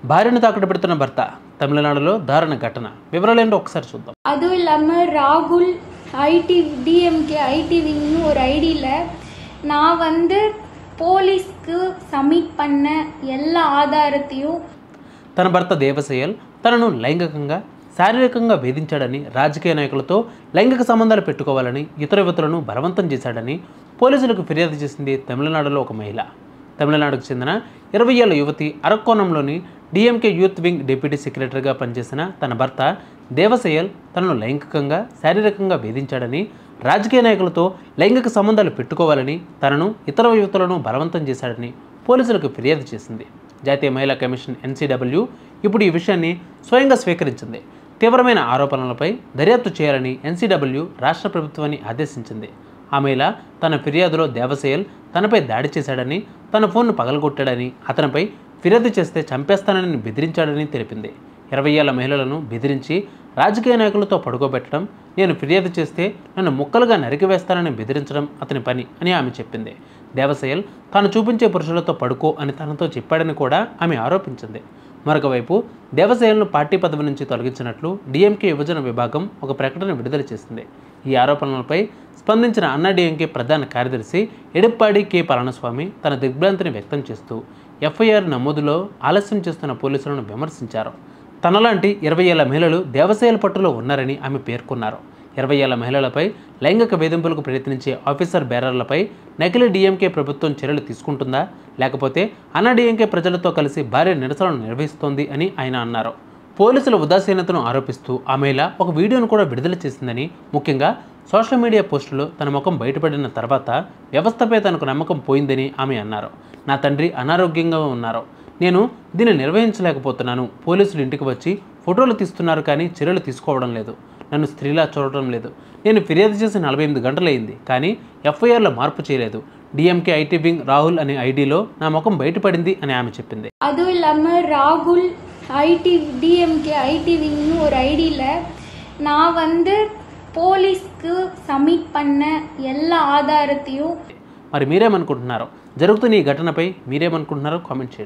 భార్యను తాకట్టు పెడుతున్న భర్త తమిళనాడులో దారుణ ఘటన. వివరాలేంటో ఒకసారి చూద్దాం. அதுவும் இல்லாமல் ராகுல் டிஎம்கே ஐடி விங்னு ஒரு ஐடியில் நான் போలీస్కు సబ్మిట్ பண்ண எல்லா ఆధారத்தையும் తన భర్త దేవసేయల్ తనను లైంగికంగా శారీరకంగా వేధించాడని, రాజకీయ నాయకులతో లైంగిక సంబంధాలు పెట్టుకోవాలని, ఇతర యువతులను బలవంతం చేశాడని పోలీసులకు ఫిర్యాదు చేసింది తమిళనాడులో ఒక మహిళ. తమిళనాడుకు చెందిన 20 ఏళ్ల యువతి అరక్కోణంలోని డిఎంకే యూత్ వింగ్ డిప్యూటీ సెక్రటరీగా పనిచేసిన తన భర్త దేవసేయల్ తనను లైంగికంగా శారీరకంగా వేధించాడని, రాజకీయ నాయకులతో లైంగిక సంబంధాలు పెట్టుకోవాలని, తనను ఇతర యువతులను బలవంతం చేశాడని పోలీసులకు ఫిర్యాదు చేసింది. జాతీయ మహిళా కమిషన్ NCW ఇప్పుడు ఈ విషయాన్ని స్వయంగా స్వీకరించింది. తీవ్రమైన ఆరోపణలపై దర్యాప్తు చేయాలని NCW రాష్ట్ర ప్రభుత్వాన్ని ఆదేశించింది. ఆ మహిళ తన ఫిర్యాదులో దేవసేయల్ తనపై దాడి చేశాడని, తన ఫోన్ను పగలగొట్టాడని, అతనిపై ఫిర్యాదు చేస్తే చంపేస్తానని బెదిరించాడని తెలిపింది. 20 ఏళ్ల మహిళలను బెదిరించి రాజకీయ నాయకులతో పడుకోబెట్టడం, నేను ఫిర్యాదు చేస్తే నన్ను ముక్కలుగా నరికివేస్తానని బెదిరించడం అతని పని అని ఆమె చెప్పింది. దేవసేయల్ తాను చూపించే పురుషులతో పడుకో అని తనతో చెప్పాడని కూడా ఆమె ఆరోపించింది. మరొక వైపు దేవసేయల్ను పార్టీ పదవి నుంచి తొలగించినట్లు డిఎంకే యువజన విభాగం ఒక ప్రకటన విడుదల చేసింది. ఈ ఆరోపణలపై స్పందించిన అన్నాడీఎంకే ప్రధాన కార్యదర్శి ఎడప్పాడి కె పళనిస్వామి తన దిగ్భ్రాంతిని వ్యక్తం చేస్తూ FIR నమోదులో ఆలస్యం చేస్తున్న పోలీసులను విమర్శించారు. తనలాంటి 20 ఏళ్ల మహిళలు దేవసేయల్ పట్టులో ఉన్నారని ఆమె పేర్కొన్నారు. 20 ఏళ్ల మహిళలపై లైంగిక వేధింపులకు ప్రయత్నించే ఆఫీసర్ బేరర్లపై నకిలీ డిఎంకే ప్రభుత్వం చర్యలు తీసుకుంటుందా, లేకపోతే అన్నాడీఎంకే ప్రజలతో కలిసి భారీ నిరసనలు నిర్వహిస్తోంది అని ఆయన అన్నారు. పోలీసుల ఉదాసీనతను ఆరోపిస్తూ ఆ మహిళ ఒక వీడియోను కూడా విడుదల చేసిందని, ముఖ్యంగా సోషల్ మీడియా పోస్టులో తన ముఖం బయటపడిన తర్వాత వ్యవస్థపై తనకు నమ్మకం పోయిందని ఆమె అన్నారు. నా తండ్రి అనారోగ్యంగా ఉన్నారు, నేను దీన్ని నిర్వహించలేకపోతున్నాను. పోలీసులు ఇంటికి వచ్చి ఫోటోలు తీస్తున్నారు కానీ చర్యలు తీసుకోవడం లేదు. నన్ను స్త్రీలా చూడటం లేదు. నేను ఫిర్యాదు చేసి 48 గంటలైంది కానీ FIRలో మార్పు చేయలేదు. డిఎంకే ఐటీ వింగ్ రాహుల్ అనే ఐడిలో నా ముఖం బయటపడింది అని ఆమె చెప్పింది. அதுவும் இல்லாமல் ராகுல் டிஎம்கே ஐடி விங்னு ஒரு ஐடியில் நான் పోలీస్కు సబ్మిట్ பண்ண எல்லா ఆధారத்தையும். మరి మీరేమనుకుంటున్నారో, జరుగుతున్న ఈ ఘటనపై మీరేమనుకుంటున్నారో కామెంట్ చేయండి.